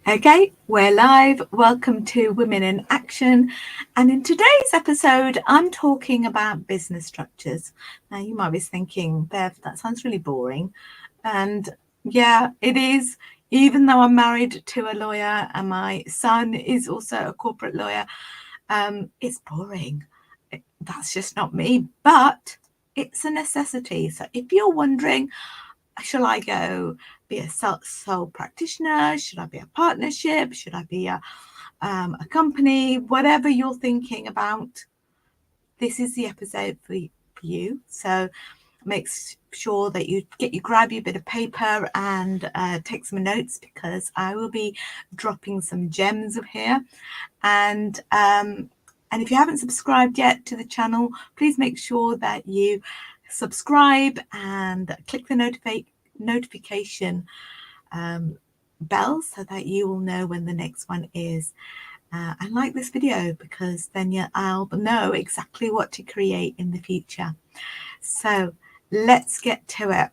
Okay, we're live. Welcome to Women in Action. And in today's episode, I'm talking about business structures. Now, you might be thinking, Bev, that sounds really boring. And yeah, it is. Even though I'm married to a lawyer and my son is also a corporate lawyer, it's boring. That's just not me, but it's a necessity. So if you're wondering, shall I go be a sole practitioner? Should I be a partnership? Should I be a company? Whatever you're thinking about, this is the episode for you. So make sure that you grab your bit of paper and take some notes, because I will be dropping some gems of here. And if you haven't subscribed yet to the channel, please make sure that you subscribe and click the notification bell so that you will know when the next one is. And like this video, because then I'll know exactly what to create in the future. So let's get to it.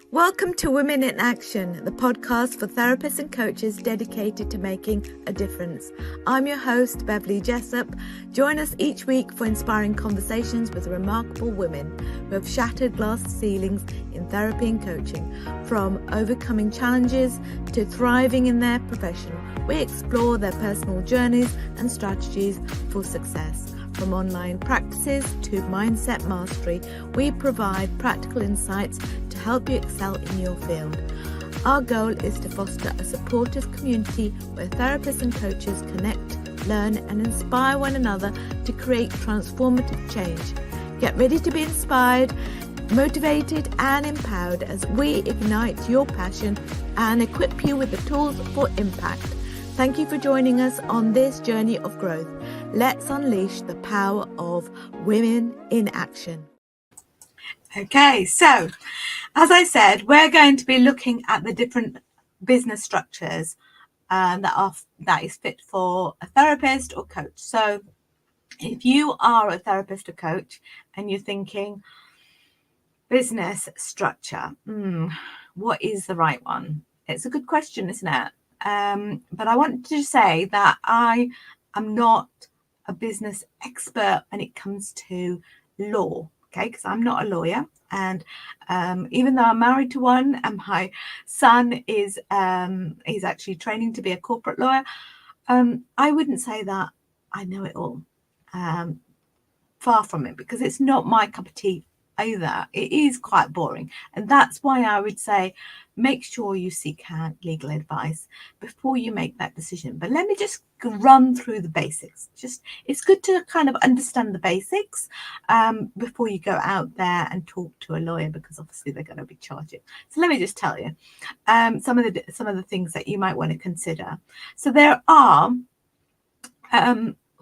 Welcome to Women in Action, the podcast for therapists and coaches dedicated to making a difference. I'm your host, Beverly Jessup. Join us each week for inspiring conversations with remarkable women who have shattered glass ceilings in therapy and coaching. From overcoming challenges to thriving in their profession, we explore their personal journeys and strategies for success. From online practices to mindset mastery, we provide practical insights to help you excel in your field. Our goal is to foster a supportive community where therapists and coaches connect, learn, and inspire one another to create transformative change. Get ready to be inspired, motivated, and empowered as we ignite your passion and equip you with the tools for impact. Thank you for joining us on this journey of growth. Let's unleash the power of women in action. Okay, so as I said, we're going to be looking at the different business structures that is fit for a therapist or coach. So if you are a therapist or coach and you're thinking business structure, what is the right one? It's a good question, isn't it? But I want to say that I am not a business expert when it comes to law, okay, because I'm not a lawyer. And even though I'm married to one and my son is he's actually training to be a corporate lawyer, I wouldn't say that I know it all. Far from it, because it's not my cup of tea either. It is quite boring, and that's why I would say make sure you seek out legal advice before you make that decision. But let me just run through the basics. It's good to kind of understand the basics before you go out there and talk to a lawyer, because obviously they're going to be charging. So let me just tell you some of the things that you might want to consider. So there are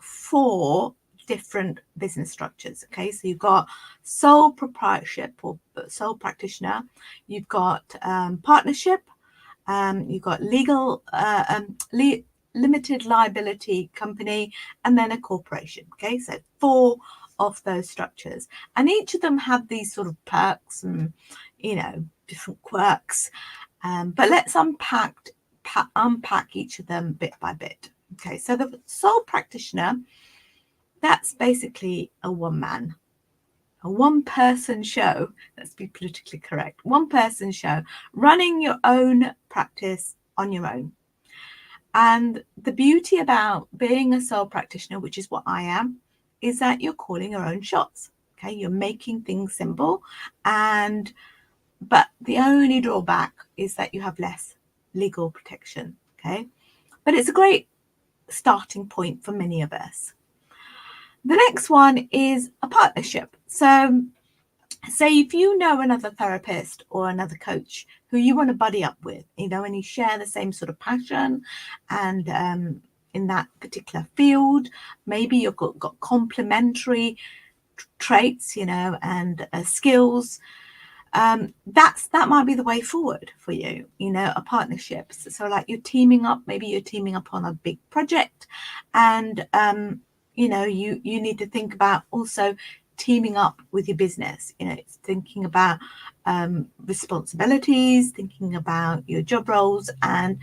4 different business structures. Okay, so you've got sole proprietorship or sole practitioner, you've got partnership, you've got legal limited liability company, and then a corporation. Okay, so 4 of those structures, and each of them have these sort of perks and different quirks, but let's unpack each of them bit by bit. Okay, so the sole practitioner, that's basically a one-person show. Let's be politically correct. One-person show, running your own practice on your own. And the beauty about being a sole practitioner, which is what I am, is that you're calling your own shots. Okay, you're making things simple, but the only drawback is that you have less legal protection. Okay, but it's a great starting point for many of us. The next one is a partnership. So say if you know another therapist or another coach who you want to buddy up with, and you share the same sort of passion and in that particular field, maybe you've got complementary traits, and skills. That might be the way forward for you, a partnership. So like maybe you're teaming up on a big project, and you need to think about also teaming up with your business. It's thinking about responsibilities, thinking about your job roles, and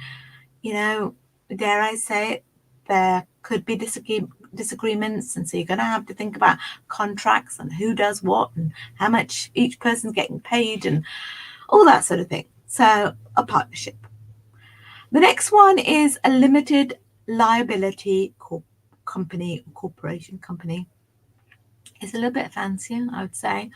dare I say it, there could be disagreements, and so you're going to have to think about contracts and who does what and how much each person's getting paid and all that sort of thing. So a partnership. The next one is a limited liability company, corporation company. It's a little bit fancier, I would say.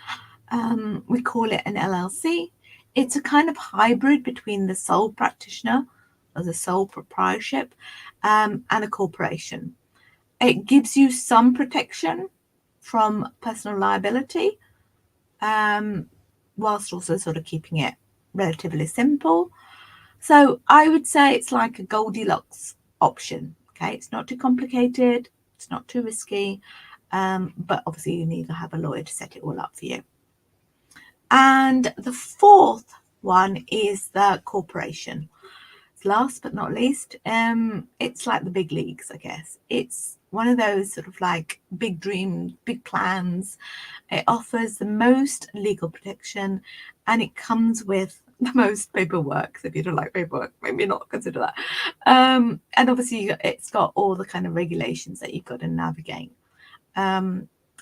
We call it an LLC. It's a kind of hybrid between the sole practitioner or the sole proprietorship and a corporation. It gives you some protection from personal liability, whilst also sort of keeping it relatively simple. So I would say it's like a Goldilocks option. Okay, it's not too complicated, it's not too risky, but obviously you need to have a lawyer to set it all up for you. And the fourth one is the corporation. Last but not least, it's like the big leagues, I guess. It's one of those sort of like big dreams, big plans. It offers the most legal protection, and it comes with the most paperwork. So if you don't like paperwork, maybe not consider that. And obviously it's got all the kind of regulations that you've got to navigate.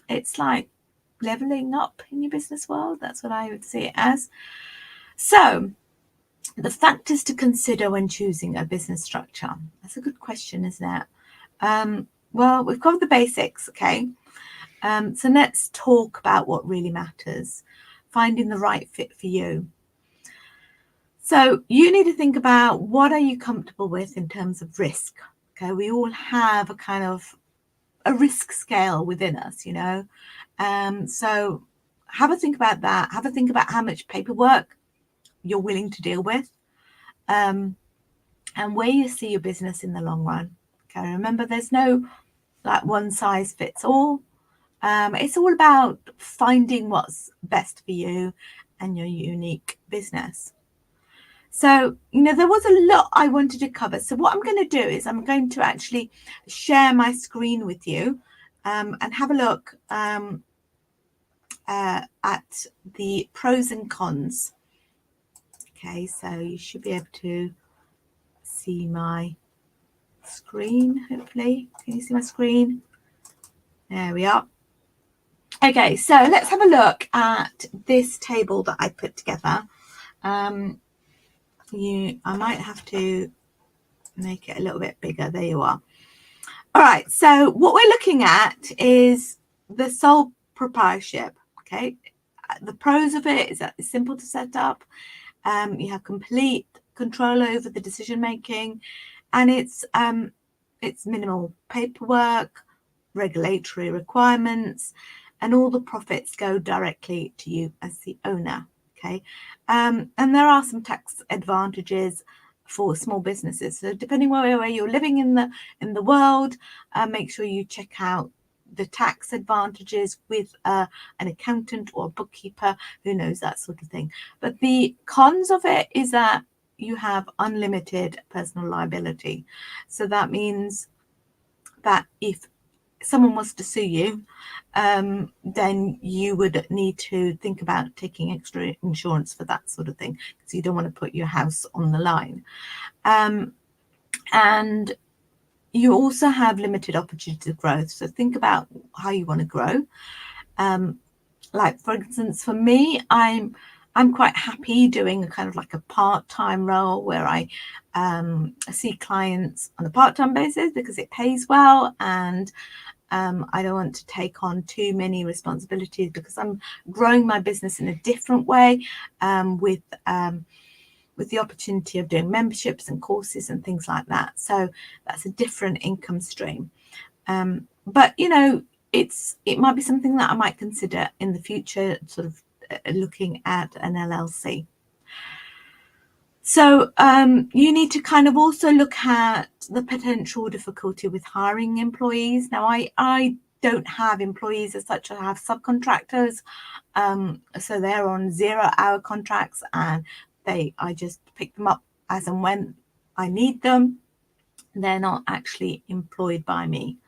It's like leveling up in your business world. That's what I would see it as. So the factors to consider when choosing a business structure. That's a good question, isn't it? Well, we've covered the basics, okay? So let's talk about what really matters, finding the right fit for you. So you need to think about, what are you comfortable with in terms of risk? Okay, we all have a kind of a risk scale within us, so have a think about that. Have a think about how much paperwork you're willing to deal with, and where you see your business in the long run. Okay, remember, there's no like one size fits all. It's all about finding what's best for you and your unique business. So, there was a lot I wanted to cover. So what I'm going to do is I'm going to actually share my screen with you and have a look at the pros and cons. Okay, so you should be able to see my screen, hopefully. Can you see my screen? There we are. Okay, so let's have a look at this table that I put together. I might have to make it a little bit bigger. There you are. All right, so what we're looking at is the sole proprietorship. Okay, the pros of it is that it's simple to set up. You have complete control over the decision making, and it's minimal paperwork, regulatory requirements, and all the profits go directly to you as the owner. Okay, and there are some tax advantages for small businesses. So depending where you're living in the world, make sure you check out the tax advantages with an accountant or a bookkeeper who knows that sort of thing. But the cons of it is that you have unlimited personal liability. So that means that if someone was to sue you, then you would need to think about taking extra insurance for that sort of thing, because you don't want to put your house on the line. And you also have limited opportunity to growth. So think about how you want to grow. Like, for instance, for me, I'm quite happy doing a kind of like a part-time role where I see clients on a part-time basis because it pays well, and I don't want to take on too many responsibilities because I'm growing my business in a different way, with the opportunity of doing memberships and courses and things like that. So that's a different income stream. But it might be something that I might consider in the future, sort of looking at an LLC. So you need to kind of also look at the potential difficulty with hiring employees. Now, I don't have employees as such. I have subcontractors. So they're on 0-hour contracts, and I just pick them up as and when I need them. They're not actually employed by me.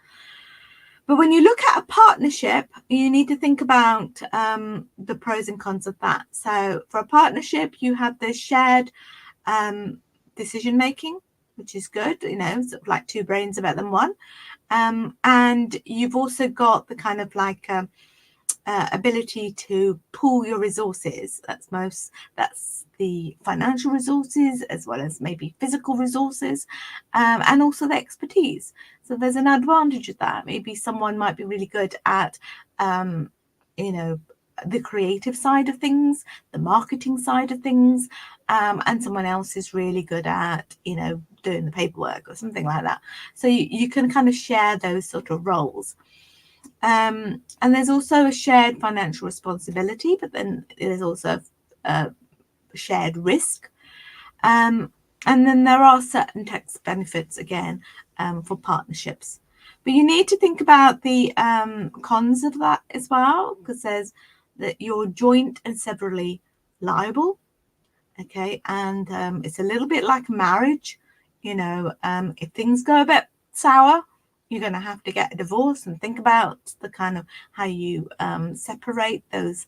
But when you look at a partnership, you need to think about the pros and cons of that. So for a partnership, you have the shared decision making, which is good, sort of like two brains are better than one. And you've also got the kind of like ability to pool your resources. That's the financial resources as well as maybe physical resources, and also the expertise. So there's an advantage of that. Maybe someone might be really good at the creative side of things, the marketing side of things, and someone else is really good at doing the paperwork or something like that. So you can kind of share those sort of roles. And there's also a shared financial responsibility, but then there's also a shared risk. And then there are certain tax benefits again for partnerships. But you need to think about the cons of that as well, because there's that you're joint and severally liable. Okay, and it's a little bit like marriage. If things go a bit sour, you're going to have to get a divorce and think about the kind of how you separate those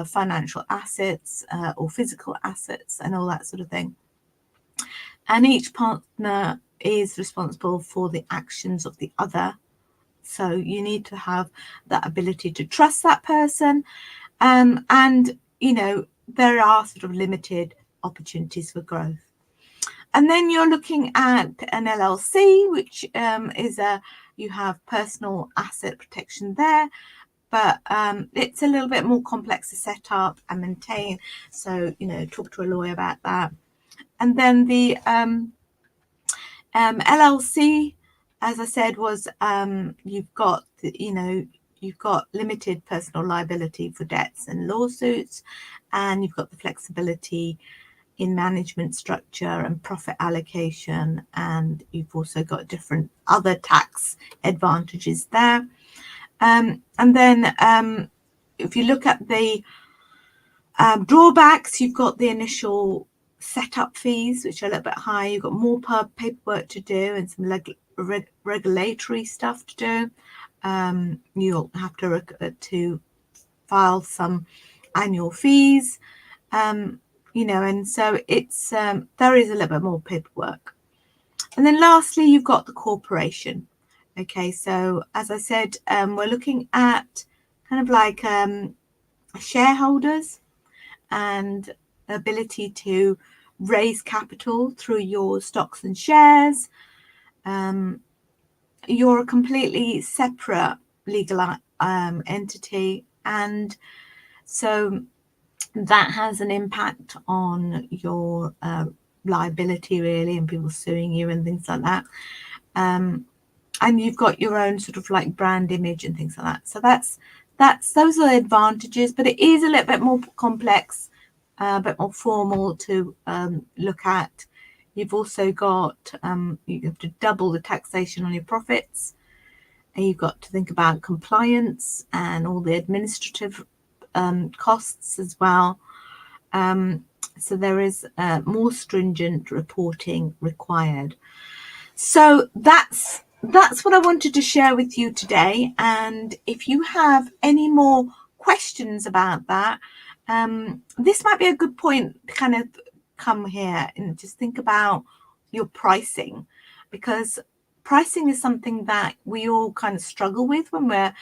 financial assets or physical assets and all that sort of thing. And each partner is responsible for the actions of the other. So you need to have that ability to trust that person. And, there are sort of limited opportunities for growth. And then you're looking at an LLC, which is you have personal asset protection there, but it's a little bit more complex to set up and maintain. So, talk to a lawyer about that. And then the LLC, as I said, was you've got limited personal liability for debts and lawsuits, and you've got the flexibility in management structure and profit allocation, and you've also got different other tax advantages there. And then if you look at the drawbacks, you've got the initial setup fees, which are a little bit high. You've got more paperwork to do and some regulatory stuff to do. You'll have to file some annual fees, and so it's there is a little bit more paperwork. And then lastly, you've got the corporation. Okay, so as I said, we're looking at kind of like shareholders and ability to raise capital through your stocks and shares. You're a completely separate legal entity, and so that has an impact on your liability really, and people suing you and things like that. And you've got your own sort of like brand image and things like that. So those are the advantages, but it is a little bit more complex, a bit more formal to look at. You've also got you have to double the taxation on your profits, and you've got to think about compliance and all the administrative costs as well. So there is more stringent reporting required. So that's what I wanted to share with you today. And if you have any more questions about that, this might be a good point to kind of come here and just think about your pricing, because pricing is something that we all kind of struggle with when we're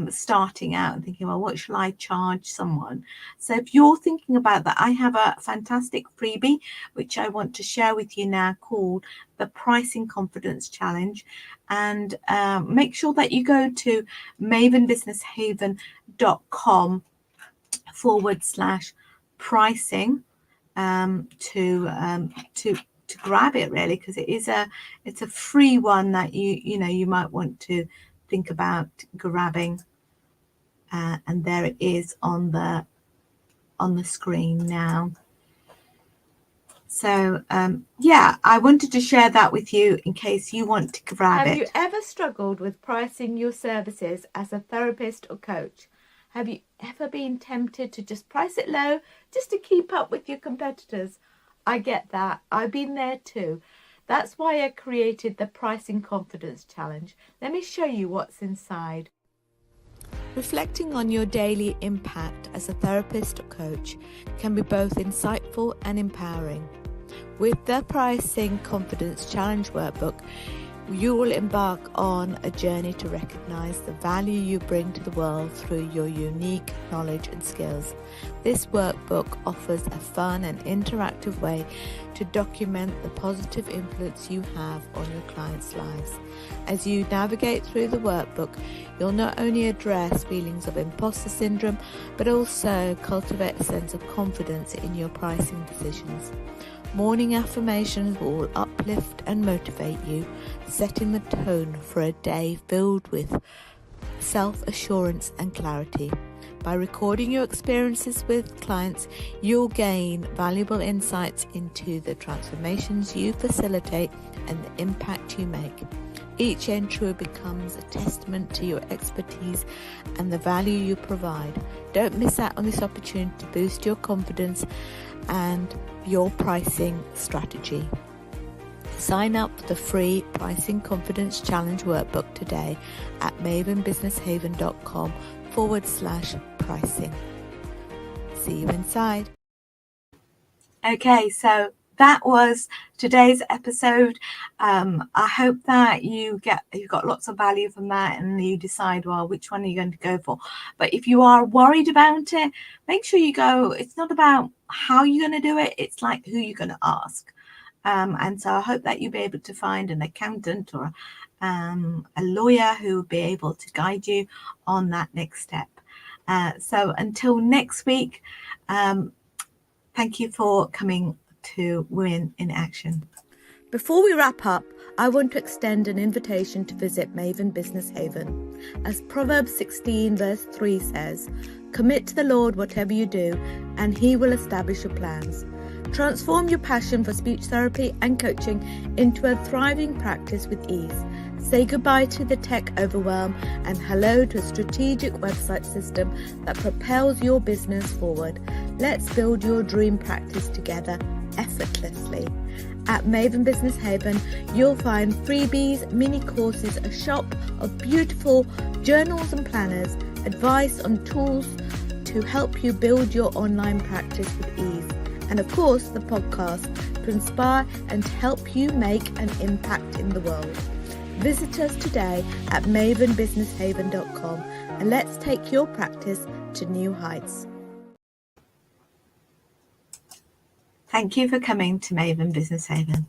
starting out and thinking, well, what shall I charge someone? So if you're thinking about that, I have a fantastic freebie which I want to share with you now called the Pricing Confidence Challenge. And make sure that you go to mavenbusinesshaven.com/pricing to grab it really, because it's a free one that you might want to think about grabbing, and there it is on the screen now. So yeah, I wanted to share that with you in case you want to grab it. Have you ever struggled with pricing your services as a therapist or coach? Have you ever been tempted to just price it low just to keep up with your competitors? I get that. I've been there too. That's why I created the Pricing Confidence Challenge. Let me show you what's inside. Reflecting on your daily impact as a therapist or coach can be both insightful and empowering. With the Pricing Confidence Challenge workbook, you will embark on a journey to recognize the value you bring to the world through your unique knowledge and skills. This workbook offers a fun and interactive way to document the positive influence you have on your clients' lives. As you navigate through the workbook, you'll not only address feelings of imposter syndrome, but also cultivate a sense of confidence in your pricing decisions. Morning affirmations will uplift and motivate you, setting the tone for a day filled with self-assurance and clarity. By recording your experiences with clients, you'll gain valuable insights into the transformations you facilitate and the impact you make. Each entry becomes a testament to your expertise and the value you provide. Don't miss out on this opportunity to boost your confidence and your pricing strategy. Sign up for the free Pricing Confidence Challenge workbook today at mavenbusinesshaven.com/pricing. See you inside. Okay, so that was today's episode. I hope that you got lots of value from that, and you decide, well, which one are you going to go for. But if you are worried about it, make sure you go. It's not about how you're going to do it, it's like who you're going to ask. And so I hope that you'll be able to find an accountant or a lawyer who will be able to guide you on that next step. So until next week, thank you for coming to Women in Action. Before we wrap up, I want to extend an invitation to visit Maven Business Haven. As Proverbs 16 verse 3 says, "Commit to the Lord whatever you do, and He will establish your plans." Transform your passion for speech therapy and coaching into a thriving practice with ease. Say goodbye to the tech overwhelm and hello to a strategic website system that propels your business forward. Let's build your dream practice together effortlessly. At Maven Business Haven, you'll find freebies, mini courses, a shop of beautiful journals and planners, advice on tools to help you build your online practice with ease, and of course the podcast to inspire and help you make an impact in the world. Visit us today at mavenbusinesshaven.com and let's take your practice to new heights. Thank you for coming to Maven Business Haven.